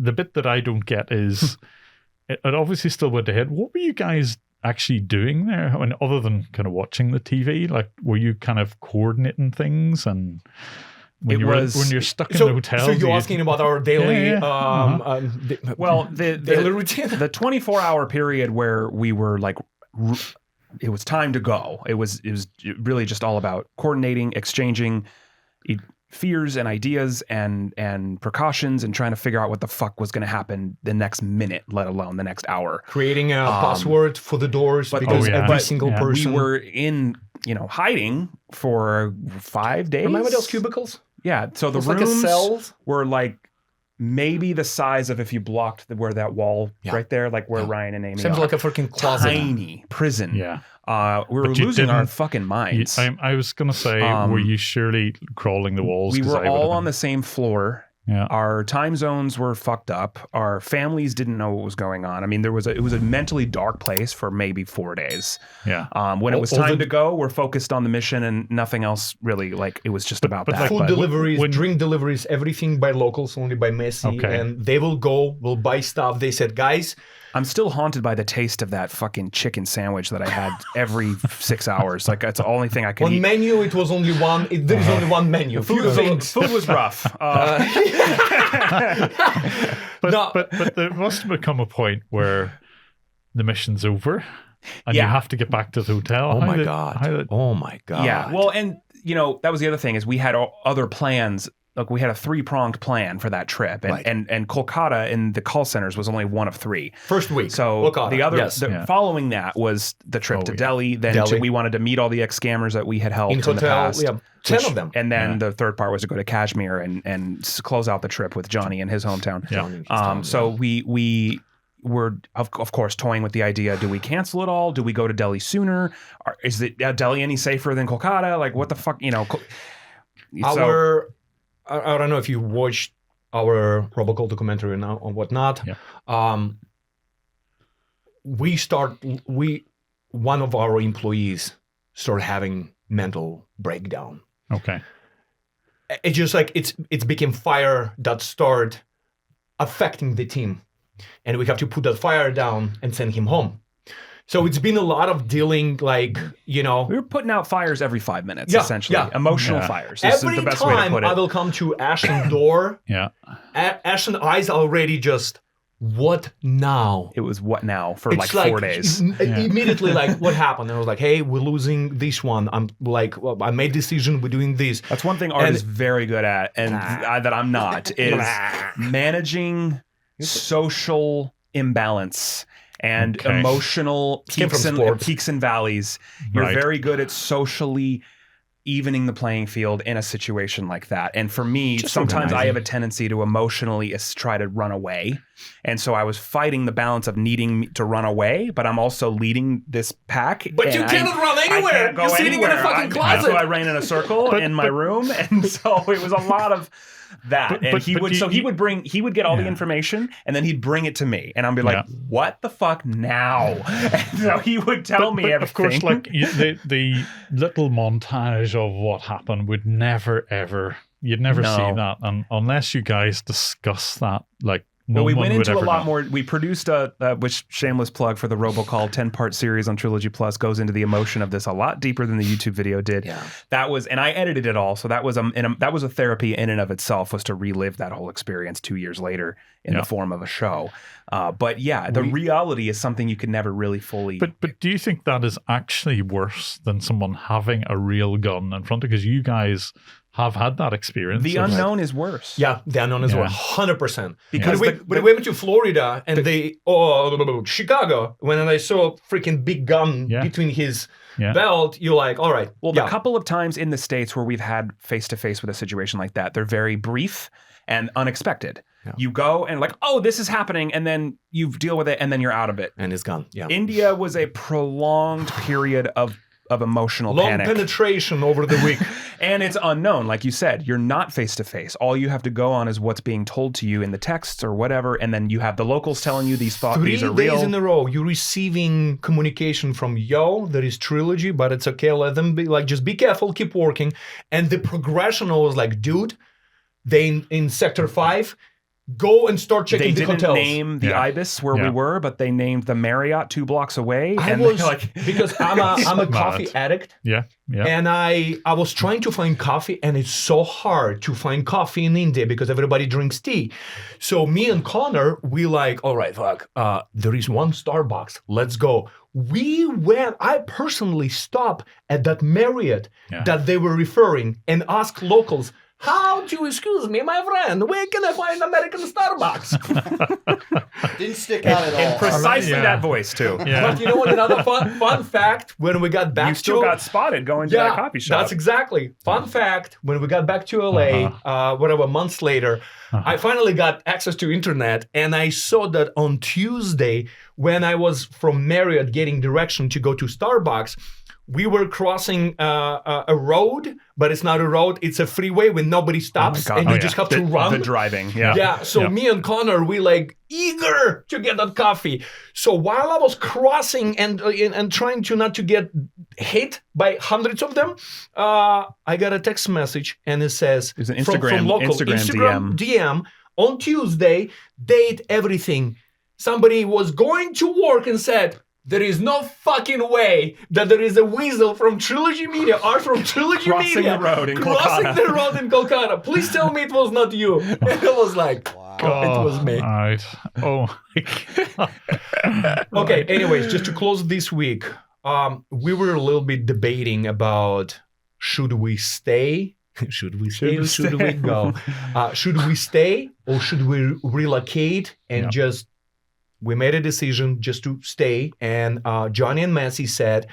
the bit that I don't get is it obviously still went ahead. What were you guys actually doing there? I mean, other than kind of watching the TV, like, were you kind of coordinating things? And when you're stuck in the hotel, so you're asking about our daily daily routine, the 24-hour period where we were like, it was time to go. It was really just all about coordinating, exchanging fears and ideas and precautions, and trying to figure out what the fuck was going to happen the next minute, let alone the next hour. Creating a password for the doors, because every single person. We were in, hiding for 5 days. Remember those cubicles? Yeah. So the rooms were like maybe the size of if you blocked where that wall right there, like where Ryan and Amy Seems are. like a freaking closet. Tiny prison. Yeah. We were losing our fucking minds. I was going to say, were you surely crawling the walls? We were all on the same floor. Yeah. Our time zones were fucked up. Our families didn't know what was going on. I mean, it was a mentally dark place for maybe 4 days. Yeah. When it was time to go, we're focused on the mission and nothing else really. Like, it was just about that. Food deliveries, drink deliveries, everything by locals, only by Messi. Okay. And they will buy stuff. They said, guys, I'm still haunted by the taste of that fucking chicken sandwich that I had every 6 hours. Like, that's the only thing I could eat. On menu, it was only one. There is only one menu. Food was rough. But there must become a point where the mission's over and you have to get back to the hotel. Oh my God. Yeah. Well, and that was the other thing, is we had other plans. Look, we had a 3-pronged plan for that trip, and Kolkata in the call centers was only one of 3. First week. So Kolkata. the other, following that was the trip to Delhi. Then we wanted to meet all the ex-scammers that we had helped in the past. Yeah, 10 of them. And then the third part was to go to Kashmir and close out the trip with Johnny in his hometown. Yeah. So we were, of course, toying with the idea: do we cancel it all? Do we go to Delhi sooner? Is Delhi any safer than Kolkata? Like, what the fuck? I don't know if you watched our Robocall documentary now or whatnot. Yeah. One of our employees started having mental breakdown. Okay. It's just like it's became fire that started affecting the team, and we have to put that fire down and send him home. So it's been a lot of dealing, like, We were putting out fires every 5 minutes, essentially. Yeah. Emotional fires. Every the best way to time put it. I will come to Ashton's door, Ashton's eyes already just, what now? It was what now for it's like 4 days. Immediately, like, what happened? And I was like, hey, we're losing this one. I'm like, well, I made a decision, we're doing this. That's one thing Art is very good at, and that I'm not, is managing social imbalance and emotional peaks and valleys. You're very good at socially evening the playing field in a situation like that. And for me, sometimes I have a tendency to emotionally try to run away. And so I was fighting the balance of needing to run away, but I'm also leading this pack. But you cannot run anywhere. You're sitting in a fucking closet. So I ran in a circle in my room. And so it was a lot lot of that. He would get all the information and then he'd bring it to me and I'd be like, what the fuck now? And so he would tell me everything. Of course, like the little montage of what happened would never ever, you'd never see that unless you guys discuss that. Like, well, we went into a lot more. We produced which shameless plug for the Robocall 10-part series on Trilogy Plus, goes into the emotion of this a lot deeper than the YouTube video did. Yeah. That was, and I edited it all, so that was a therapy in and of itself, was to relive that whole experience 2 years later in the form of a show. But yeah, the reality is something you could never really fully. But do you think that is actually worse than someone having a real gun in front of? Because you guys have had that experience. The unknown is worse. Yeah, the unknown is worse, 100%. Because when we went to Florida and Chicago, when I saw a freaking big gun between his belt, you're like, all right. Well, the couple of times in the States where we've had face-to-face with a situation like that, they're very brief and unexpected. Yeah. You go and like, oh, this is happening, and then you deal with it, and then you're out of it. And it's gone. Yeah. India was a prolonged period of emotional panic. Long penetration over the week. And it's unknown. Like you said, you're not face-to-face. All you have to go on is what's being told to you in the texts or whatever, and then you have the locals telling you these these are real. 3 days in a row, you're receiving communication from, there is Trilogy, but it's okay, let them be, like, just be careful, keep working. And the progression was like, dude, they in Sector 5, go and start checking the They didn't hotels. name the Ibis where we were, but they named the Marriott 2 blocks away. Because I'm a coffee addict. Yeah. And I was trying to find coffee, and it's so hard to find coffee in India because everybody drinks tea. So me and Connor, we like, all right, fuck, there is one Starbucks. Let's go. I personally stopped at that Marriott that they were referring and asked locals, how do you, excuse me, my friend, where can I find American Starbucks? Didn't stick out at all. And precisely that voice, too. Yeah. But you know what, another fun fact, when we got back You still got spotted going to that coffee shop. That's exactly. Fun fact, when we got back to LA, whatever, months later, I finally got access to internet, and I saw that on Tuesday, when I was from Marriott getting direction to go to Starbucks, we were crossing a road, but it's not a road. It's a freeway where nobody stops, and you just have to run. The driving, So me and Connor, we like eager to get that coffee. So while I was crossing and trying to not to get hit by hundreds of them, I got a text message, and it says It's an from local Instagram DM on Tuesday, date everything. Somebody was going to work and said, there is no fucking way that there is a weasel from Trilogy Media or from Trilogy crossing Media the road in crossing Kolkata. the road in Kolkata. Please tell me it was not you. And I was like, it was me. All right. Oh my God. Okay, anyways, just to close this week, we were a little bit debating about should we stay? Should we stay or should we go? Should we stay or should we relocate and just... We made a decision just to stay, and Johnny and Massey said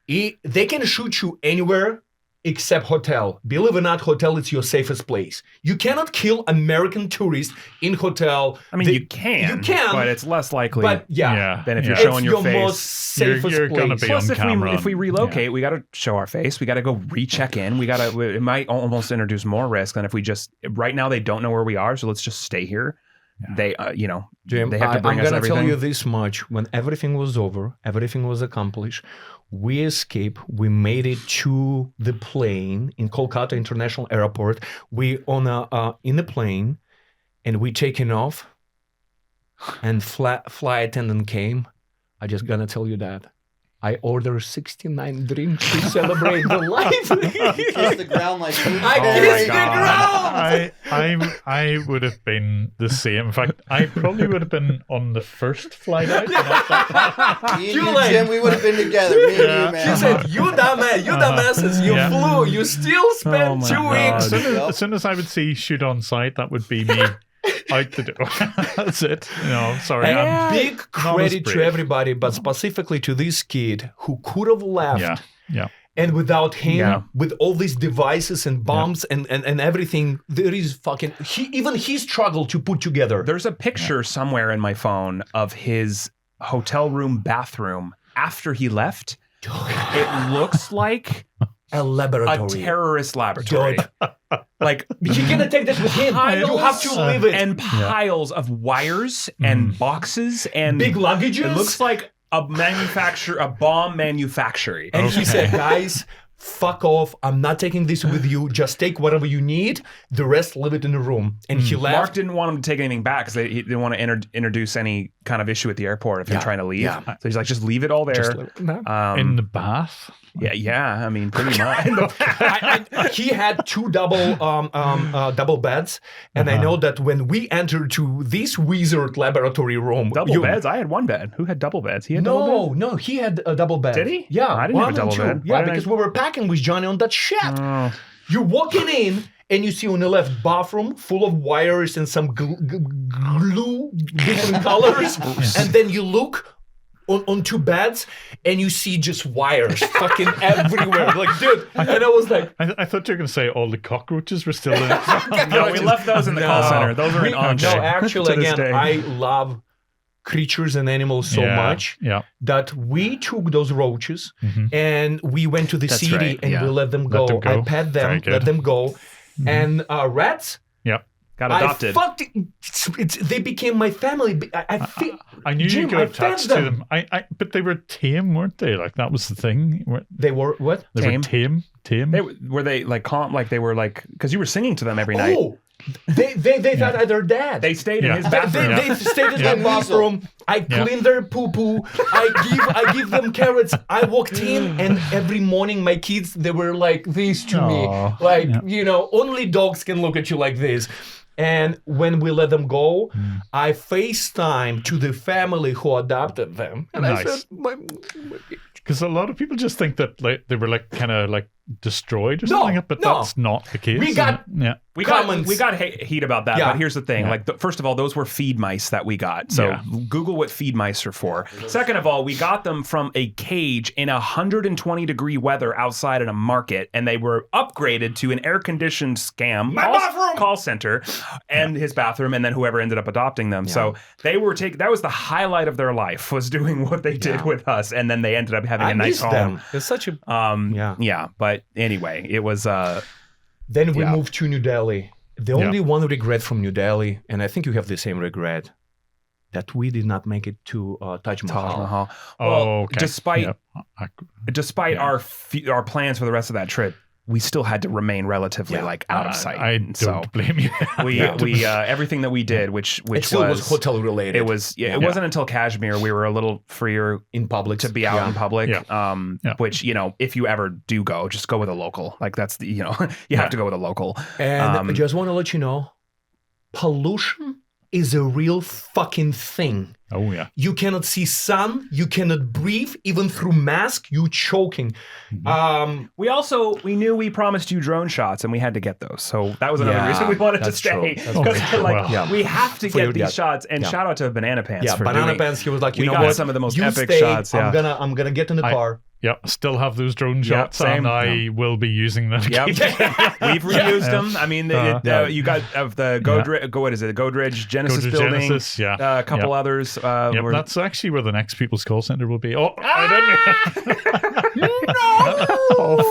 they can shoot you anywhere except hotel. Believe it or not, hotel is your safest place. You cannot kill American tourists in hotel. I mean, you can, but it's less likely than if you're showing your face. Most safest you're going to place. be Plus, on camera. if we relocate, we got to show our face. We got to go recheck in. It might almost introduce more risk than if we just. Right now, they don't know where we are, so let's just stay here. They, Jim, they have to bring us I'm everything. going to tell you this much. When everything was over, everything was accomplished, we escaped. We made it to the plane in Kolkata International Airport. We in the plane, and we taken off, and flight attendant came. I just going to tell you that. I ordered 69 drinks to celebrate the life. You kissed the ground like I kissed the ground. I would have been the same. In fact, I probably would have been on the first flight out. Me and you, Jim, we would have been together. Me and you, man. She said, you dumbasses, you flew, you still spent 2 weeks. As soon as I would see shoot on sight, that would be me out the door. That's it. Sorry. And big credit to everybody, but specifically to this kid who could have left. Yeah. And without him, with all these devices and bombs and everything, there is he struggled to put together. There's a picture somewhere in my phone of his hotel room bathroom after he left. It looks like a laboratory. A terrorist laboratory. Like, you're going to take this with him. You have to leave it. And piles of wires and boxes and big luggages. It looks like a bomb manufacturing. And he said, guys, fuck off. I'm not taking this with you. Just take whatever you need. The rest, leave it in the room. And he left. Mark didn't want him to take anything back because he didn't want to introduce any kind of issue at the airport if you're trying to leave. Yeah. So he's like, just leave it all there. In the bath? Yeah. I mean, pretty much. He had 2 double beds, and I know that when we entered to this wizard laboratory room, double beds. I had 1 bed. Who had double beds? He had double beds? No, he had a double bed. Did he? Yeah, I didn't have a double bed. Yeah, because we were packing with Johnny on that shit. You're walking in. And you see on the left bathroom full of wires and some glue, different colors, and then you look on 2 beds, and you see just wires fucking everywhere. Like, dude. And I was like... I thought you were going to say all the cockroaches were still in it. No, we left those in the call center. Those are in Enche. No, actually, again, I love creatures and animals so much that we took those roaches and we went to the city and we let them go. I pet them, let them go. And rats... Got adopted. They became my family. I knew you got attached to them. But they were tame, weren't they? Like, that was the thing. They were what? They were tame. Were they like calm? Like they were like, because you were singing to them every night. Oh, They thought they're dead. They stayed in his bathroom. They stayed in my bathroom. I cleaned their poo-poo. I give them carrots. I walked in, and every morning my kids, they were like this to me. Like, only dogs can look at you like this. And when we let them go, I FaceTime to the family who adopted them. And I said, because a lot of people just think that like they were like kind of like destroyed or something, but that's not the case. We got heat about that, but here's the thing. Like, first of all, those were feed mice that we got. So Google what feed mice are for. Second of all, we got them from a cage in 120-degree weather outside in a market, and they were upgraded to an air-conditioned call center and his bathroom, and then whoever ended up adopting them. So they were that was the highlight of their life, was doing what they did with us, and then they ended up having a nice home. Them. It's such a but anyway, it was then we moved to New Delhi. The only one regret from New Delhi, and I think you have the same regret, that we did not make it to Taj Mahal. Well, despite our plans for the rest of that trip, we still had to remain relatively out of sight. I don't blame you. we everything that we did, which was hotel related. It was it wasn't until Kashmir we were a little freer in public to be out in public. Which if you ever do go, just go with a local. Like that's the you have to go with a local. And I just want to let you know, pollution is a real fucking thing. Oh yeah. You cannot see sun. You cannot breathe. Even through mask, you choking. We knew we promised you drone shots, and we had to get those. So that was another reason we wanted to stay. Because we have to get these shots. And shout out to Banana Pants. Yeah, Banana Pants. He was like, we got some of the most epic shots. I'm gonna get in the car. Yep, still have those drone shots, and I will be using them. Yep. We've reused them. I mean, you got the Godrej Genesis building, a couple others. That's actually where the next People's Call Center will be. Oh, I didn't. No!